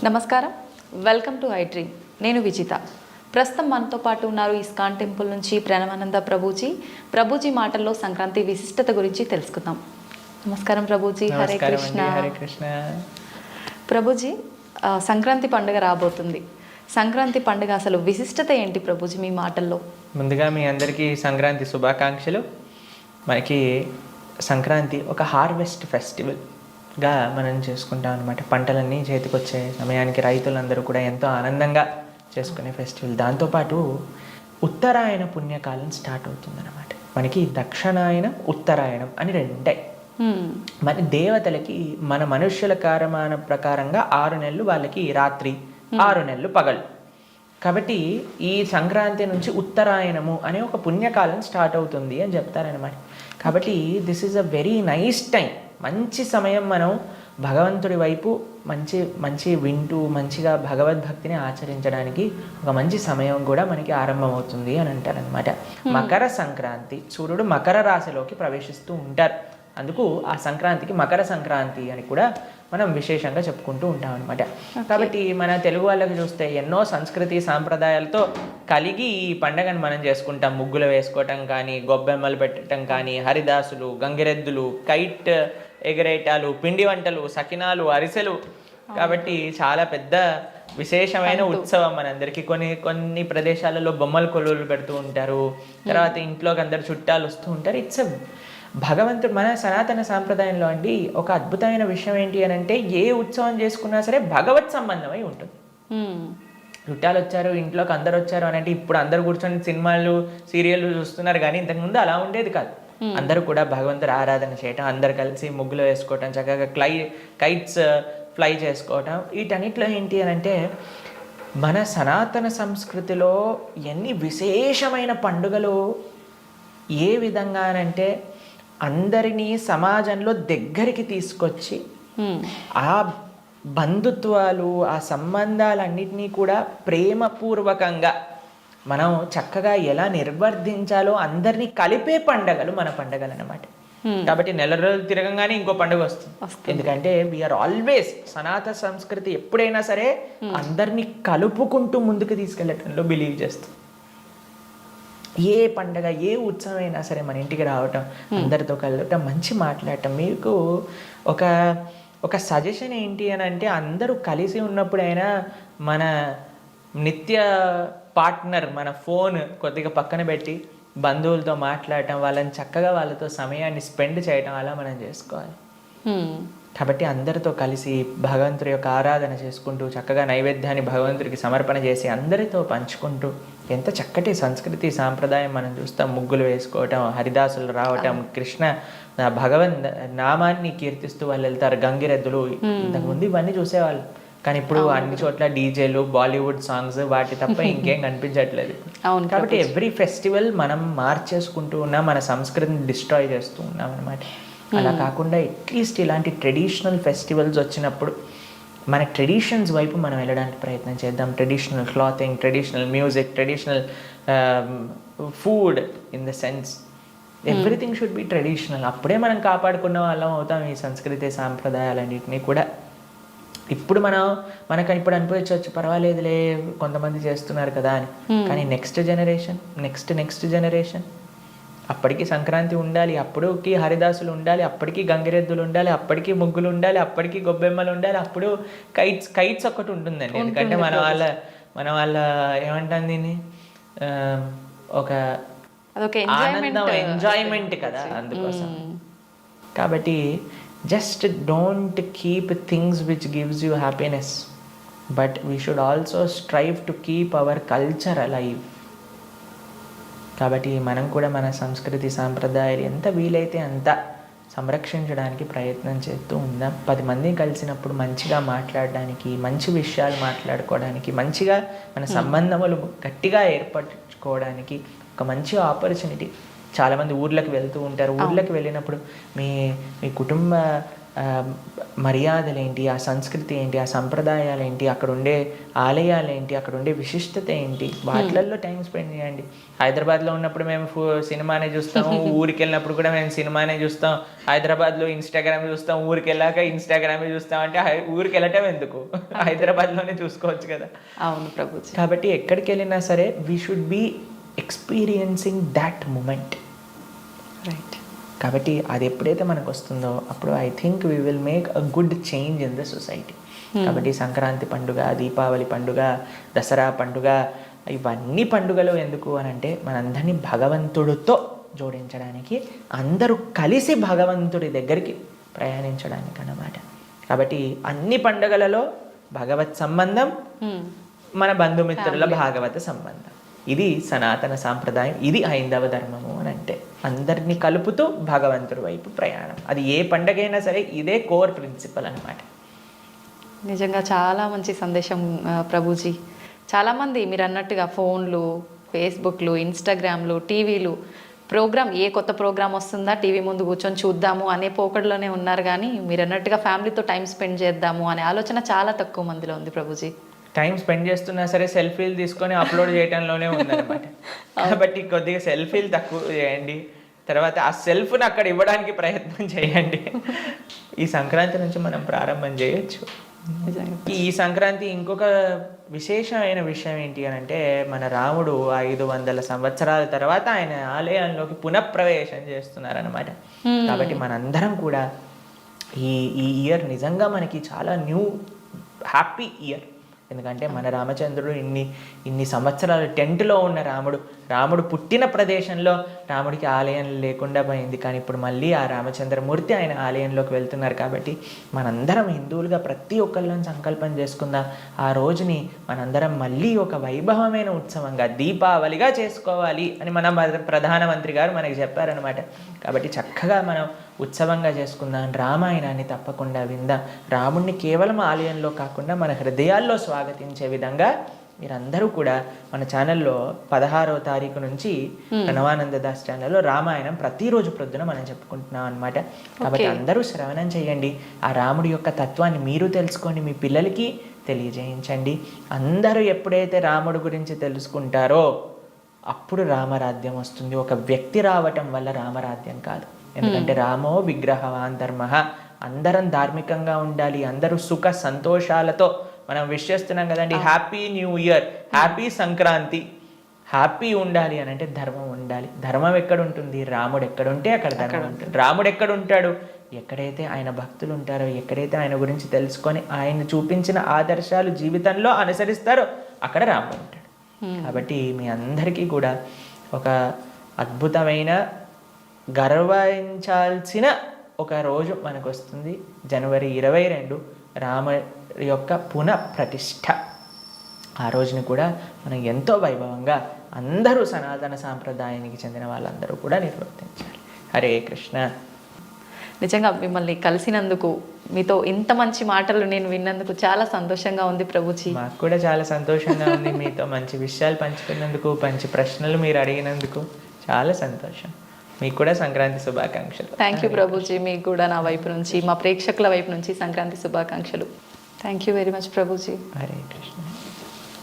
నమస్కారం, welcome to I dream. నేను విజిత. ప్రస్తుతం మనతో పాటు ఉన్నారు ఇస్కాన్ టెంపుల్ నుంచి ప్రణవానంద ప్రభుజీ మాటల్లో సంక్రాంతి విశిష్టత గురించి తెలుసుకుందాం. నమస్కారం ప్రభుజీ. హరే కృష్ణ. హరే కృష్ణ. ప్రభుజీ, సంక్రాంతి పండుగ రాబోతుంది. సంక్రాంతి పండుగ అసలు విశిష్టత ఏంటి ప్రభుజీ మీ మాటల్లో? ముందుగా మీ అందరికీ సంక్రాంతి శుభాకాంక్షలు. మనకి సంక్రాంతి ఒక హార్వెస్ట్ ఫెస్టివల్గా మనం చేసుకుంటాం అనమాట. పంటలన్నీ చేతికొచ్చే సమయానికి రైతులందరూ కూడా ఎంతో ఆనందంగా చేసుకునే ఫెస్టివల్. దాంతోపాటు ఉత్తరాయణ పుణ్యకాలం స్టార్ట్ అవుతుందన్నమాట. మనకి దక్షిణాయనం ఉత్తరాయణం అని రెండుంటాయి. మన దేవతలకి మన మనుష్యుల కాలమాన ప్రకారంగా 6 నెలలు, వాళ్ళకి రాత్రి 6 నెలలు పగలు. కాబట్టి ఈ సంక్రాంతి నుంచి ఉత్తరాయణము అనే ఒక పుణ్యకాలం స్టార్ట్ అవుతుంది అని చెప్తారనమాట. కాబట్టి this is a very nice time, మంచి సమయం. మనం భగవంతుడి వైపు మంచి వింటూ మంచిగా భగవద్భక్తిని ఆచరించడానికి ఒక మంచి సమయం కూడా మనకి ఆరంభమవుతుంది అని అంటారనమాట. మకర సంక్రాంతి, సూర్యుడు మకర రాశిలోకి ప్రవేశిస్తూ ఉంటారు. అందుకు ఆ సంక్రాంతికి మకర సంక్రాంతి అని కూడా మనం విశేషంగా చెప్పుకుంటూ ఉంటాం అనమాట. కాబట్టి మన తెలుగు వాళ్ళకి చూస్తే ఎన్నో సంస్కృతి సాంప్రదాయాలతో కలిగి ఈ పండగను మనం చేసుకుంటాం. ముగ్గులు వేసుకోవటం కానీ, గొబ్బెమ్మలు పెట్టడం కానీ, హరిదాసులు, గంగిరెద్దులు, కైట్ ఎగరేటాలు, పిండి వంటలు, సకినాలు, అరిసెలు. కాబట్టి చాలా పెద్ద విశేషమైన ఉత్సవం మనందరికీ. కొన్ని ప్రదేశాలలో బొమ్మల కొలువులు పెడుతూ ఉంటారు. తర్వాత ఇంట్లోకి అందరు చుట్టాలు వస్తూ ఉంటారు. ఇట్స్ భగవంతుడు మన సనాతన సాంప్రదాయంలో అండి ఒక అద్భుతమైన విషయం ఏంటి అని అంటే, ఏ ఉత్సవం చేసుకున్నా సరే భగవత్ సంబంధమై ఉంటుంది. చుట్టాలు వచ్చారు, ఇంట్లోకి అందరు వచ్చారు అని అంటే ఇప్పుడు అందరు కూర్చొని సినిమాలు సీరియళ్ళు చూస్తున్నారు, కానీ ఇంతకుముందు అలా ఉండేది కాదు. అందరూ కూడా భగవంతుడు ఆరాధన చేయటం, అందరు కలిసి ముగ్గులు వేసుకోవటం, చక్కగా కైట్స్ ఫ్లై చేసుకోవటం. వీటన్నిటిలో ఏంటి అని అంటే మన సనాతన సంస్కృతిలో ఎన్ని విశేషమైన పండుగలు ఏ విధంగానంటే అందరినీ సమాజంలో దగ్గరికి తీసుకొచ్చి ఆ బంధుత్వాలు, ఆ సంబంధాలన్నిటినీ కూడా ప్రేమపూర్వకంగా మనం చక్కగా ఎలా నిర్వర్తించాలో అందరినీ కలిపే పండగలు మన పండగలు అన్నమాట. కాబట్టి నెల రోజులు తిరగంగానే ఇంకో పండుగ వస్తుంది. ఎందుకంటే వీఆర్ ఆల్వేస్, సనాతన సంస్కృతి ఎప్పుడైనా సరే అందరినీ కలుపుకుంటూ ముందుకు తీసుకెళ్ళటంలో బిలీవ్ చేస్తాం. ఏ పండగ, ఏ ఉత్సవం అయినా సరే మన ఇంటికి రావటం, అందరితో కలవటం, మంచి మాట్లాడటం. మీకు ఒక సజెషన్ ఏంటి అని అంటే, అందరూ కలిసి ఉన్నప్పుడైనా మన నిత్య పార్ట్నర్, మన ఫోన్ కొద్దిగా పక్కన పెట్టి బంధువులతో మాట్లాడటం, వాళ్ళని చక్కగా వాళ్ళతో సమయాన్ని స్పెండ్ చేయటం, అలా మనం చేసుకోవాలి. కాబట్టి అందరితో కలిసి భగవంతుడి యొక్క ఆరాధన చేసుకుంటూ చక్కగా నైవేద్యాన్ని భగవంతుడికి సమర్పణ చేసి అందరితో పంచుకుంటూ ఎంత చక్కటి సంస్కృతి సాంప్రదాయం మనం చూస్తాం. ముగ్గులు వేసుకోవటం, హరిదాసులు రావటం, కృష్ణ భగవన్ నామాన్ని కీర్తిస్తూ వాళ్ళు వెళ్తారు. గంగిరెద్దులు, ఇంతకుముందు ఇవన్నీ చూసేవాళ్ళు, కానీ ఇప్పుడు అన్ని చోట్ల డీజేలు, బాలీవుడ్ సాంగ్స్, వాటి తప్ప ఇంకేం కనిపించట్లేదు. కాబట్టి ఎవ్రీ ఫెస్టివల్ మనం మార్చేసుకుంటూ ఉన్నాం, మన సంస్కృతిని డిస్ట్రాయ్ చేస్తూ ఉన్నాం అనమాట. అలా కాకుండా అట్లీస్ట్ ఇలాంటి ట్రెడిషనల్ ఫెస్టివల్స్ వచ్చినప్పుడు మన ట్రెడిషన్స్ వైపు మనం వెళ్ళడానికి ప్రయత్నం చేద్దాం. Traditional clothing, traditional music, traditional food, in the sense everything should be traditional. అప్పుడే మనం కాపాడుకున్న వాళ్ళం అవుతాం ఈ సంస్కృతి సాంప్రదాయాలన్నింటినీ కూడా. ఇప్పుడు మనకు ఇప్పుడు అనిపించవచ్చు, పర్వాలేదులే కొంతమంది చేస్తున్నారు కదా అని. కానీ నెక్స్ట్ జనరేషన్ అప్పటికి సంక్రాంతి ఉండాలి, అప్పుడుకి హరిదాసులు ఉండాలి, అప్పటికి గంగిరెద్దులు ఉండాలి, అప్పటికి ముగ్గులు ఉండాలి, అప్పటికి గొబ్బెమ్మలు ఉండాలి, అప్పుడు కైట్స్ ఒక్కటి ఉంటుందండి. ఎందుకంటే మన వాళ్ళ ఏమంటాను దీన్ని, ఒక ఆనందం, ఎంజాయ్మెంట్ కదా, అందుకోసం. కాబట్టి just don't keep things which gives you happiness, but we should also strive to keep our culture alive. కాబట్టి మనం కూడా మన సంస్కృతి సాంప్రదాయాలు ఎంత వీలైతే అంత సంరక్షించడానికి ప్రయత్నం చేస్తూ ఉందాం. 10 మంది కలిసినప్పుడు మంచిగా మాట్లాడడానికి, మంచి విషయాలు మాట్లాడుకోవడానికి, మంచిగా మన సంబంధములు గట్టిగా ఏర్పరచుకోవడానికి ఒక మంచి ఆపర్చునిటీ. చాలామంది ఊర్లకు వెళ్తూ ఉంటారు. ఊర్లకు వెళ్ళినప్పుడు మీ కుటుంబ మర్యాదలు ఏంటి, ఆ సంస్కృతి ఏంటి, ఆ సంప్రదాయాలు ఏంటి, అక్కడ ఉండే ఆలయాలు ఏంటి, అక్కడ ఉండే విశిష్టత ఏంటి, వాటిల్లో టైం స్పెండ్ చేయండి. హైదరాబాద్లో ఉన్నప్పుడు మేము సినిమానే చూస్తాము, ఊరికి వెళ్ళినప్పుడు కూడా మేము సినిమానే చూస్తాం. హైదరాబాద్లో ఇన్స్టాగ్రామ్ చూస్తాం, ఊరికి వెళ్ళాక ఇన్స్టాగ్రామే చూస్తాం. అంటే ఊరికి వెళ్ళటం ఎందుకు, హైదరాబాద్లోనే చూసుకోవచ్చు కదా. అవును ప్రభుజీ. కాబట్టి ఎక్కడికి వెళ్ళినా సరే we should be experiencing that moment. Right. కాబట్టి అది ఎప్పుడైతే మనకు వస్తుందో అప్పుడు I think we will make a good change in the society. కాబట్టి సంక్రాంతి పండుగ, దీపావళి పండుగ, దసరా పండుగ, ఇవన్నీ పండుగలు ఎందుకు అని అంటే మనందరినీ భగవంతుడితో జోడించడానికి, అందరూ కలిసి భగవంతుడి దగ్గరికి ప్రయాణించడానికి అన్నమాట. కాబట్టి అన్ని పండుగలలో భగవత్ సంబంధం, మన బంధుమిత్రుల భాగవత సంబంధం, ఇది సనాతన సాంప్రదాయం, ఇది హైందవ ధర్మము అని అంటే అందరినీ కలుపుతూ భగవంతుడి వైపు ప్రయాణం. అది ఏ పండగైనా సరే ఇదే కోర్ ప్రిన్సిపల్ అనమాట. నిజంగా చాలా మంచి సందేశం ప్రభుజీ. చాలామంది మీరు అన్నట్టుగా ఫోన్లు, ఫేస్బుక్లు, ఇన్స్టాగ్రామ్లు, టీవీలు, ఏ కొత్త ప్రోగ్రామ్ వస్తుందా టీవీ ముందు కూర్చొని చూద్దాము అనే పోకడలోనే ఉన్నారు. కానీ మీరు అన్నట్టుగా ఫ్యామిలీతో టైం స్పెండ్ చేద్దాము అనే ఆలోచన చాలా తక్కువ మందిలో ఉంది ప్రభుజీ. టైం స్పెండ్ చేస్తున్నా సరే సెల్ఫీలు తీసుకొని అప్లోడ్ చేయడంలోనే ఉందన్నమాట. కాబట్టి కొద్దిగా సెల్ఫీలు తక్కువ చేయండి, తర్వాత ఆ సెల్ఫ్ని అక్కడ ఇవ్వడానికి ప్రయత్నం చేయండి. ఈ సంక్రాంతి నుంచి మనం ప్రారంభం చేయొచ్చు. ఈ సంక్రాంతి ఇంకొక విశేషమైన విషయం ఏంటి అని అంటే, మన రాముడు 500 సంవత్సరాల తర్వాత ఆయన ఆలయంలోకి పునఃప్రవేశం చేస్తున్నారనమాట. కాబట్టి మనందరం కూడా ఈ ఇయర్ నిజంగా మనకి చాలా హ్యాపీ ఇయర్. ఎందుకంటే మన రామచంద్రుడు ఇన్ని సంవత్సరాలు టెంట్లో ఉన్న రాముడు పుట్టిన ప్రదేశంలో రాముడికి ఆలయం లేకుండా పోయింది. కానీ ఇప్పుడు మళ్ళీ ఆ రామచంద్రమూర్తి ఆయన ఆలయంలోకి వెళ్తున్నారు. కాబట్టి మనందరం హిందువులుగా ప్రతి ఒక్కళ్ళని సంకల్పం చేసుకుందాం, ఆ రోజుని మనందరం మళ్ళీ ఒక వైభవమైన ఉత్సవంగా దీపావళిగా చేసుకోవాలి అని మన ప్రధానమంత్రి గారు మనకి చెప్పారనమాట. కాబట్టి చక్కగా మనం ఉత్సవంగా చేసుకుందాం, రామాయణాన్ని తప్పకుండా విందాం, రాముడిని కేవలం ఆలయంలో కాకుండా మన హృదయాల్లో స్వాగతించే విధంగా మీరందరూ కూడా మన ఛానల్లో 16వ తారీఖు నుంచి ప్రణవానంద దాస్ ఛానల్లో రామాయణం ప్రతిరోజు ప్రొద్దున మనం చెప్పుకుంటున్నాం అనమాట. కాబట్టి అందరూ శ్రవణం చేయండి, ఆ రాముడి యొక్క తత్వాన్ని మీరు తెలుసుకోండి, మీ పిల్లలకి తెలియజేయించండి. అందరూ ఎప్పుడైతే రాముడి గురించి తెలుసుకుంటారో అప్పుడు రామరాజ్యం వస్తుంది. ఒక వ్యక్తి రావటం వల్ల రామరాజ్యం కాదు. ఎందుకంటే రామో విగ్రహవాన్ ధర్మ. అందరం ధార్మికంగా ఉండాలి, అందరూ సుఖ సంతోషాలతో మనం విష్ చేస్తున్నాం కదండి. Happy new year, happy Sankranti. Happy ఉండాలి అని అంటే ధర్మం ఉండాలి. ధర్మం ఎక్కడ ఉంటుంది? రాముడు ఎక్కడ ఉంటే అక్కడ ధర్మం ఉంటుంది. రాముడు ఎక్కడ ఉంటాడు? ఎక్కడైతే ఆయన భక్తులు ఉంటారో, ఎక్కడైతే ఆయన గురించి తెలుసుకొని ఆయన చూపించిన ఆదర్శాలు జీవితంలో అనుసరిస్తారో అక్కడ రాముడు ఉంటాడు. కాబట్టి మీ అందరికీ కూడా ఒక అద్భుతమైన గర్వించాల్సిన ఒక రోజు మనకు వస్తుంది. జనవరి 22 రామ యొక్క పునఃప్రతిష్ఠ. ఆ రోజుని కూడా మనం ఎంతో వైభవంగా అందరూ సనాతన సాంప్రదాయానికి చెందిన వాళ్ళందరూ కూడా నిర్వర్తించాలి. హరే కృష్ణ. నిజంగా మిమ్మల్ని కలిసినందుకు, మీతో ఇంత మంచి మాటలు నేను విన్నందుకు చాలా సంతోషంగా ఉంది ప్రభుజీ. మాకు కూడా చాలా సంతోషంగా ఉంది, మీతో మంచి విషయాలు పంచుకున్నందుకు, మంచి ప్రశ్నలు మీరు అడిగినందుకు చాలా సంతోషం. మీకు కూడా సంక్రాంతి శుభాకాంక్షలు. Thank you Prabhuji. మీకు కూడా నా వైపు నుంచి, మా ప్రేక్షకుల వైపు నుంచి సంక్రాంతి శుభాకాంక్షలు. Thank you very much Prabhuji. Hare Krishna.